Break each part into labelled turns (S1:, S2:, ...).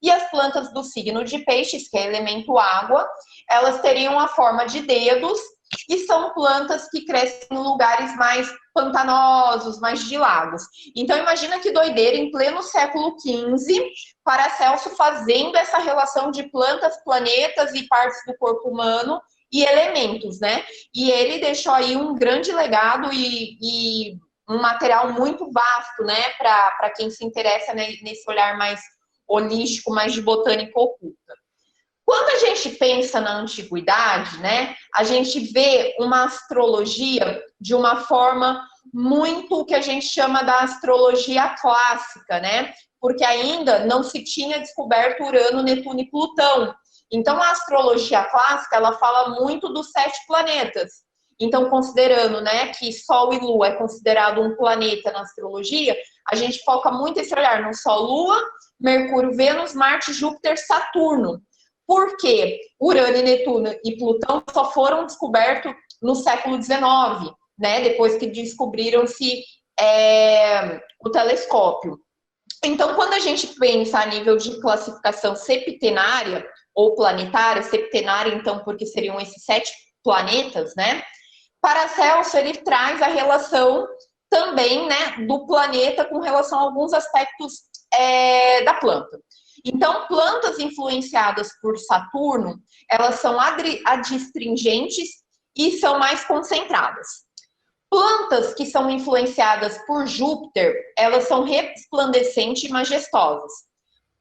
S1: E as plantas do signo de peixes, que é elemento água, elas teriam a forma de dedos e são plantas que crescem em lugares mais pantanosos, mais de lagos. Então imagina que doideira, em pleno século XV, Paracelso fazendo essa relação de plantas, planetas e partes do corpo humano e elementos, né? E ele deixou aí um grande legado e um material muito vasto, né, para quem se interessa, né, nesse olhar mais holístico, mais de botânica oculta. Quando a gente pensa na antiguidade, né, a gente vê uma astrologia de uma forma muito o que a gente chama da astrologia clássica, né? Porque ainda não se tinha descoberto Urano, Netuno e Plutão. Então, a astrologia clássica, ela fala muito dos 7 planetas. Então, considerando, né, que Sol e Lua é considerado um planeta na astrologia, a gente foca muito esse olhar no Sol, Lua, Mercúrio, Vênus, Marte, Júpiter, Saturno. Por quê? Urano, Netuno e Plutão só foram descobertos no século XIX, né, depois que descobriram-se o telescópio. Então, quando a gente pensa a nível de classificação septenária ou planetária, septenária, então, porque seriam esses 7 planetas, né? Paracelso, ele traz a relação também, né, do planeta com relação a alguns aspectos da planta. Então, plantas influenciadas por Saturno, elas são adstringentes e são mais concentradas. Plantas que são influenciadas por Júpiter, elas são resplandecentes e majestosas.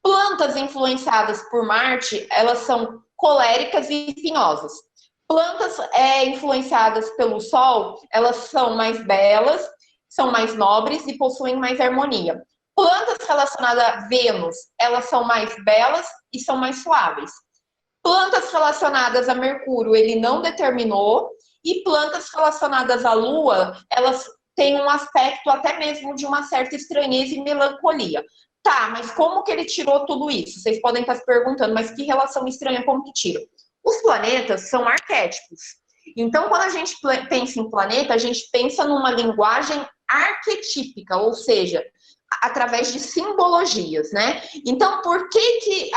S1: Plantas influenciadas por Marte, elas são coléricas e espinhosas. Plantas influenciadas pelo Sol, elas são mais belas, são mais nobres e possuem mais harmonia. Plantas relacionadas a Vênus, elas são mais belas e são mais suaves. Plantas relacionadas a Mercúrio, ele não determinou. E plantas relacionadas à Lua, elas têm um aspecto até mesmo de uma certa estranheza e melancolia. Tá, mas como que ele tirou tudo isso? Vocês podem estar se perguntando, mas que relação estranha, como que tira? Os planetas são arquétipos. Então, quando a gente pensa em planeta, a gente pensa numa linguagem arquetípica, ou seja, através de simbologias, né? Então, por que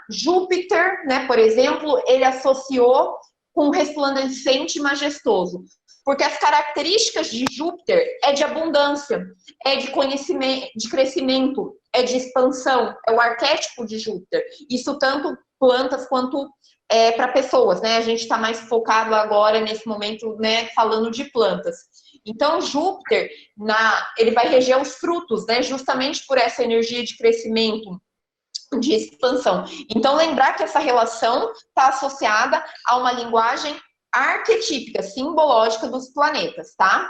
S1: Júpiter, né, por exemplo, ele associou com resplandecente e majestoso? Porque as características de Júpiter é de abundância, é de conhecimento, de crescimento, é de expansão, é o arquétipo de Júpiter. Isso tanto plantas quanto para pessoas, né? A gente está mais focado agora nesse momento, né, falando de plantas. Então, Júpiter, ele vai reger os frutos, né? Justamente por essa energia de crescimento, de expansão. Então, lembrar que essa relação está associada a uma linguagem arquetípica, simbológica dos planetas, tá?